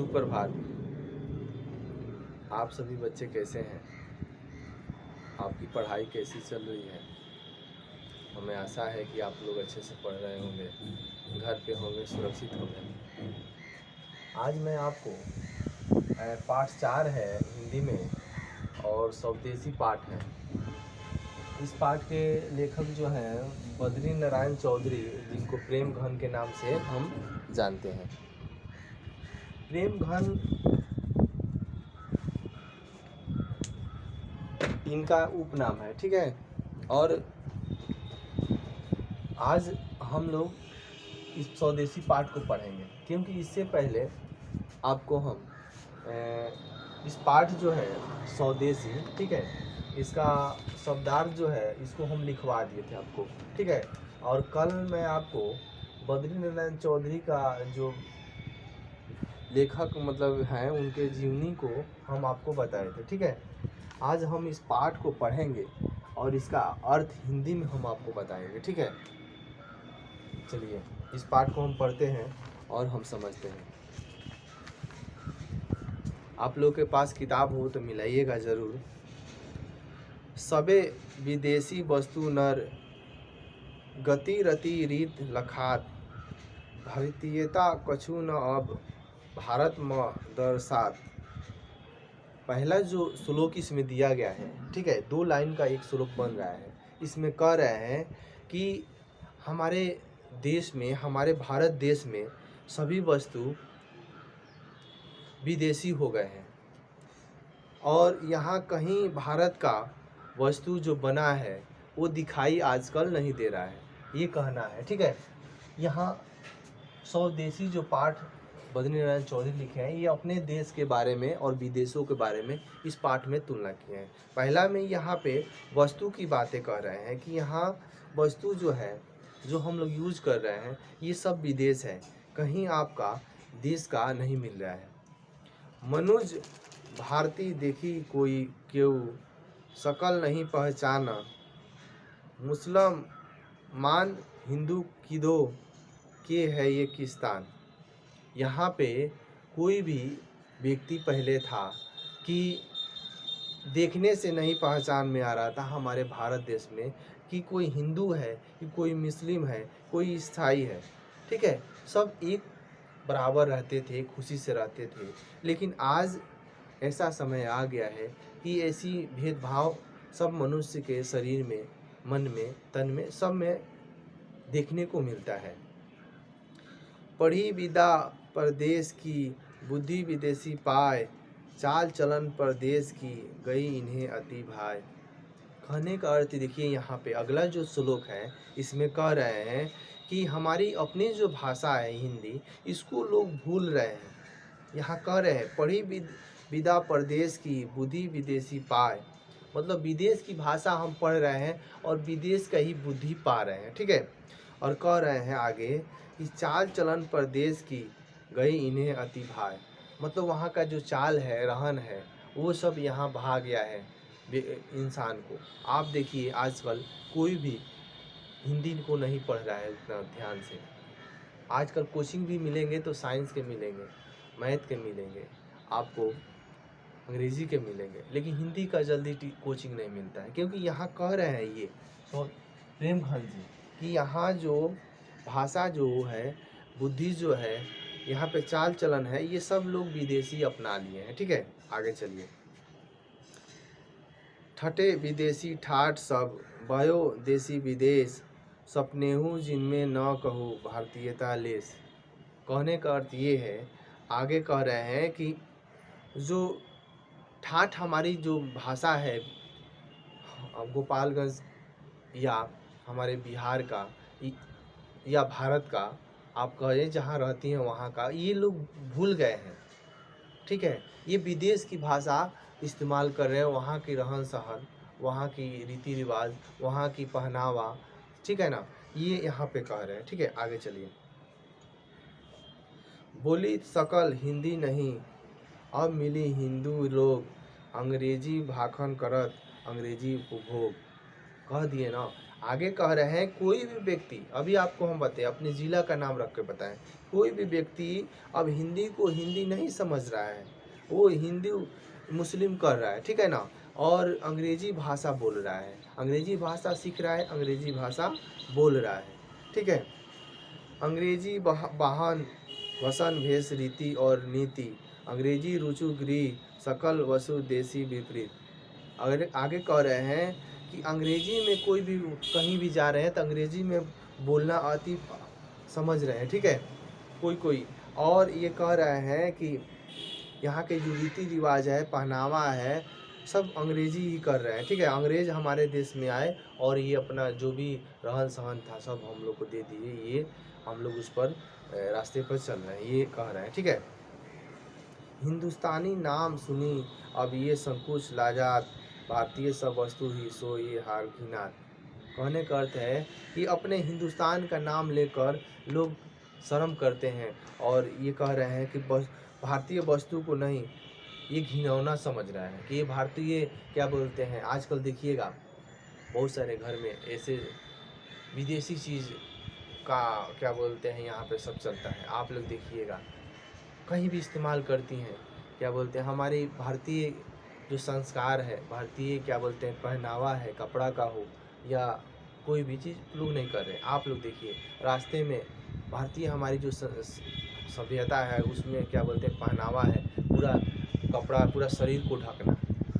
सुप्रभात। आप सभी बच्चे कैसे हैं? आपकी पढ़ाई कैसी चल रही है? हमें आशा है कि आप लोग अच्छे से पढ़ रहे होंगे, घर पे होंगे, सुरक्षित होंगे। आज मैं आपको पाठ 4 है हिंदी में और स्वदेशी पाठ है। इस पाठ के लेखक जो हैं बद्री नारायण चौधरी, जिनको प्रेम घन के नाम से हम जानते हैं। प्रेम घन इनका उपनाम है, ठीक है। और आज हम लोग इस स्वदेशी पाठ को पढ़ेंगे, क्योंकि इससे पहले आपको हम इस पाठ जो है स्वदेशी, ठीक है, इसका शब्दार्थ जो है इसको हम लिखवा दिए थे आपको, ठीक है। और कल मैं आपको बद्री नारायण चौधरी का जो लेखक मतलब हैं उनके जीवनी को हम आपको बताए थे, ठीक है। आज हम इस पाठ को पढ़ेंगे और इसका अर्थ हिंदी में हम आपको बताएंगे, ठीक है। चलिए इस पाठ को हम पढ़ते हैं और हम समझते हैं। आप लोग के पास किताब हो तो मिलाइएगा ज़रूर। सबे विदेशी वस्तु नर गति रति रीत लखात, भारतीयता कछु न अब भारत म दर्शात। पहला जो श्लोक इसमें दिया गया है, ठीक है, 2 लाइन का एक श्लोक बन रहा है। इसमें कह रहे हैं कि हमारे देश में, हमारे भारत देश में सभी वस्तु विदेशी हो गए हैं और यहाँ कहीं भारत का वस्तु जो बना है वो दिखाई आजकल नहीं दे रहा है, ये कहना है, ठीक है। यहाँ स्वदेशी जो पाठ बद्री नारायण चौधरी लिखे हैं, ये अपने देश के बारे में और विदेशों के बारे में इस पाठ में तुलना किए हैं। पहला में यहाँ पे वस्तु की बातें कह रहे हैं कि यहाँ वस्तु जो है, जो हम लोग यूज कर रहे हैं, ये सब विदेश है, कहीं आपका देश का नहीं मिल रहा है। मनुज भारती देखी कोई क्यों, शकल नहीं पहचाना, मुसलम मान हिंदू किदो के है ये किस्तान। यहाँ पे कोई भी व्यक्ति पहले था कि देखने से नहीं पहचान में आ रहा था हमारे भारत देश में कि कोई हिंदू है, कि कोई मुस्लिम है, कोई ईसाई है, ठीक है। सब एक बराबर रहते थे, खुशी से रहते थे। लेकिन आज ऐसा समय आ गया है कि ऐसी भेदभाव सब मनुष्य के शरीर में, मन में, तन में, सब में देखने को मिलता है। पढ़ी विदा परदेश की, बुद्धि विदेशी पाए, चाल चलन परदेश की, गई इन्हें अति भाई। कहने का अर्थ देखिए, यहाँ पे अगला जो श्लोक है इसमें कह रहे हैं कि हमारी अपनी जो भाषा है हिंदी, इसको लोग भूल रहे हैं। यहाँ कह रहे हैं पढ़ी विदा परदेश की, बुद्धि विदेशी पाए, मतलब विदेश की भाषा हम पढ़ रहे हैं और विदेश का ही बुद्धि पा रहे हैं, ठीक है। और कह रहे हैं आगे कि चाल चलन परदेश की, गई इन्हें अति भाई, मतलब वहाँ का जो चाल है, रहन है, वो सब यहाँ भा गया है इंसान को। आप देखिए आजकल कोई भी हिंदी को नहीं पढ़ रहा है उतना ध्यान से। आजकल कोचिंग भी मिलेंगे तो साइंस के मिलेंगे, मैथ के मिलेंगे, आपको अंग्रेजी के मिलेंगे, लेकिन हिंदी का जल्दी कोचिंग नहीं मिलता है। क्योंकि यहाँ कह रहे हैं ये प्रेम घन जी कि यहाँ जो भाषा जो है, बुद्धि जो है, यहाँ पे चाल चलन है, ये सब लोग विदेशी अपना लिए हैं, ठीक है। आगे चलिए। ठटे विदेशी ठाठ सब, भयो देशी विदेश, सपनेहू जिनमें न कहूँ भारतीयता लेस। कहने का अर्थ ये है, आगे कह रहे हैं कि जो ठाठ हमारी जो भाषा है गोपालगंज या हमारे बिहार का या भारत का, आप कहें जहाँ रहती हैं वहाँ का, ये लोग भूल गए हैं, ठीक है। ये विदेश की भाषा इस्तेमाल कर रहे हैं, वहाँ की रहन सहन, वहाँ की रीति रिवाज, वहाँ की पहनावा, ठीक है ना, ये यहाँ पे कह रहे हैं, ठीक है। आगे चलिए। बोली सकल हिंदी नहीं, अब मिली हिंदू लोग, अंग्रेजी भाखन करत अंग्रेजी उपभोग। कह दिए ना, आगे कह रहे हैं कोई भी व्यक्ति, अभी आपको हम बताएं अपने ज़िला का नाम रख के बताएं, कोई भी व्यक्ति अब हिंदी को हिंदी नहीं समझ रहा है, वो हिंदी मुस्लिम कर रहा है, ठीक है ना, और अंग्रेजी भाषा बोल रहा है, अंग्रेजी भाषा सीख रहा है, अंग्रेजी भाषा बोल रहा है, ठीक है। अंग्रेजी वाहन वसन भेष रीति और नीति, अंग्रेजी रुचु गृह सकल वसु देसी विपरीत। अगर आगे कह रहे हैं कि अंग्रेजी में कोई भी कहीं भी जा रहे हैं तो अंग्रेजी में बोलना अति समझ रहे हैं, ठीक है, कोई और ये कह रहे हैं कि यहाँ के जो रीति रिवाज है, पहनावा है, सब अंग्रेजी ही कर रहे हैं, ठीक है। अंग्रेज हमारे देश में आए और ये अपना जो भी रहन सहन था सब हम लोग को दे दिए, ये हम लोग उस पर रास्ते पर चल रहे हैं, ये कह रहे हैं, ठीक है। हिंदुस्तानी नाम सुनी अब ये संकुच लाजात, भारतीय सब वस्तु ही सो ये हाल घिनात। कहने का अर्थ है कि अपने हिंदुस्तान का नाम लेकर लोग शर्म करते हैं और ये कह रहे हैं कि बस भारतीय वस्तु को नहीं, ये घिनौना समझ रहा है कि ये भारतीय क्या बोलते हैं। आजकल देखिएगा बहुत सारे घर में ऐसे विदेशी चीज़ का क्या बोलते हैं यहाँ पे सब चलता है, आप लोग देखिएगा कहीं भी इस्तेमाल करती हैं, क्या बोलते हैं हमारी भारतीय जो संस्कार है, भारतीय क्या बोलते हैं पहनावा है, कपड़ा का हो या कोई भी चीज़ लोग नहीं कर रहे। आप लोग देखिए रास्ते में भारतीय हमारी जो सभ्यता है उसमें क्या बोलते हैं पहनावा है, पूरा कपड़ा पूरा शरीर को ढकना,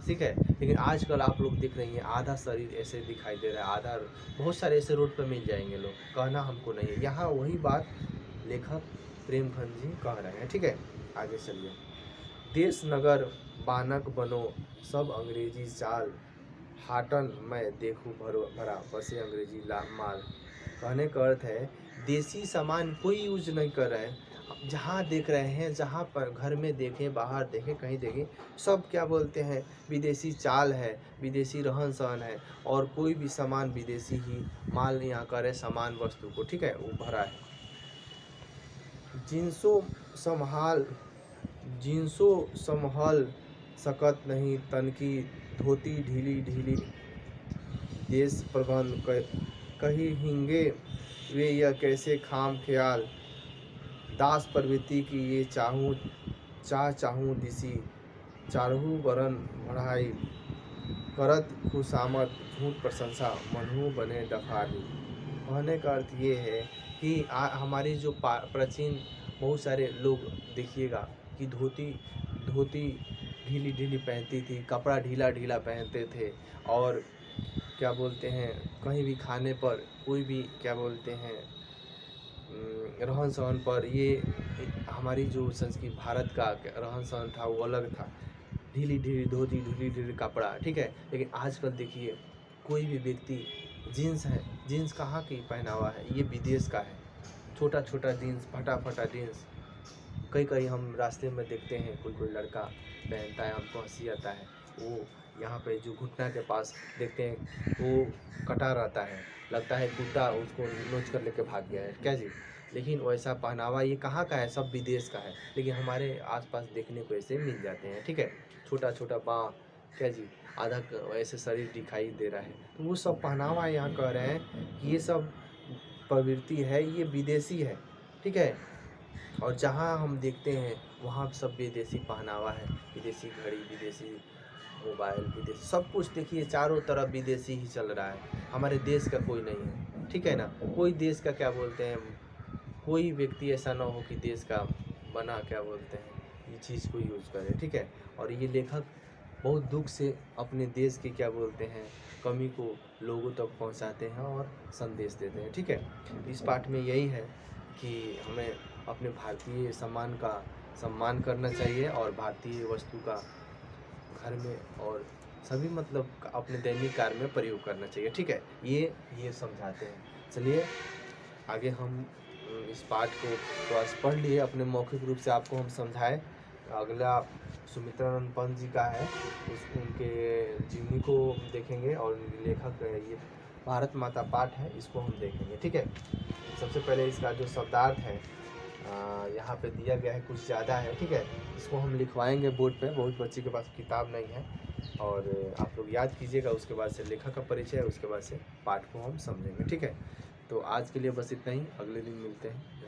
ठीक है। लेकिन आजकल आप लोग देख रही हैं आधा शरीर ऐसे दिखाई दे रहा है, आधा, बहुत सारे ऐसे रोड पर मिल जाएंगे लोग, कहना हमको नहीं है। यहाँ वही बात लेखक प्रेमचंद जी कह रहे हैं, ठीक है। आगे चलिए। देश नगर बानक बनो सब अंग्रेजी चाल, हाटन मैं देखूं भरा बसे अंग्रेजी माल। कहने का अर्थ है देसी सामान कोई यूज नहीं कर रहे हैं, जहाँ देख रहे हैं, जहाँ पर घर में देखें, बाहर देखें, कहीं देखें, सब क्या बोलते हैं विदेशी चाल है, विदेशी रहन सहन है, और कोई भी सामान विदेशी ही माल यहाँ करे सामान वस्तु को, ठीक है, वो भरा है। जिनसो संभाल सकत नहीं तन की, धोती ढीली ढीली देश प्रबंध कहीं हिंगे वे यह कैसे खाम ख्याल, दास प्रवृत्ति की ये चाहूँ दिसी, चारहु वरन बढ़ाई, करत खुशामत झूठ प्रशंसा मनहु बने डफारी। कहने का अर्थ ये है कि हमारी जो प्राचीन बहुत सारे लोग देखिएगा कि धोती ढीली ढीली पहनती थी, कपड़ा ढीला ढीला पहनते थे, और क्या बोलते हैं कहीं भी खाने पर कोई भी क्या बोलते हैं रहन सहन पर, ये हमारी जो संस्कृति भारत का रहन सहन था वो अलग था, ढीली ढीली धोती ढीली ढीली कपड़ा, ठीक है। लेकिन आजकल देखिए कोई भी व्यक्ति जीन्स है, जीन्स कहाँ की पहनावा है, ये विदेश का है, छोटा छोटा जीन्स, फटा फटा जीन्स, कई हम रास्ते में देखते हैं कोई लड़का पहनता है, हमको हंसी आता है, वो यहाँ पे जो घुटना के पास देखते हैं वो कटा रहता है, लगता है कुत्ता उसको नोच कर लेके भाग गया है क्या जी। लेकिन वैसा पहनावा ये कहाँ का है, सब विदेश का है, लेकिन हमारे आसपास देखने को ऐसे मिल जाते हैं, ठीक है। छोटा छोटा पाँव क्या जी, आधा ऐसे शरीर दिखाई दे रहा है, तो वो सब पहनावा यहाँ कह रहे हैं कि ये सब प्रवृत्ति है, ये विदेशी है, ठीक है। और जहाँ हम देखते हैं वहाँ सब विदेशी पहनावा है, विदेशी घड़ी, विदेशी मोबाइल, विदेशी सब कुछ, देखिए चारों तरफ विदेशी ही चल रहा है, हमारे देश का कोई नहीं है, ठीक है ना। कोई देश का क्या बोलते हैं, कोई व्यक्ति ऐसा ना हो कि देश का बना क्या बोलते हैं ये चीज़ को यूज करे, ठीक है। और ये लेखक बहुत दुख से अपने देश के क्या बोलते हैं कमी को लोगों तक पहुंचाते हैं और संदेश देते हैं, ठीक है। इस पाठ में यही है कि हमें अपने भारतीय सम्मान का सम्मान करना चाहिए और भारतीय वस्तु का घर में और सभी मतलब अपने दैनिक कार्य में प्रयोग करना चाहिए, ठीक है। ये समझाते हैं। चलिए आगे हम इस पाठ को थोड़ा पढ़ लिए, अपने मौखिक रूप से आपको हम समझाएं। अगला सुमित्रानंद पंत जी का है, उनके जीवनी को देखेंगे और लेखक ये भारत माता पाठ है, इसको हम देखेंगे, ठीक है। सबसे पहले इसका जो शब्दार्थ है यहाँ पे दिया गया है, कुछ ज़्यादा है, ठीक है। इसको हम लिखवाएंगे बोर्ड पे, बहुत बच्चे के पास किताब नहीं है, और आप लोग याद कीजिएगा, उसके बाद से लेखक का परिचय, उसके बाद से पाठ को हम समझेंगे। ठीक है, तो आज के लिए बस इतना ही, अगले दिन मिलते हैं।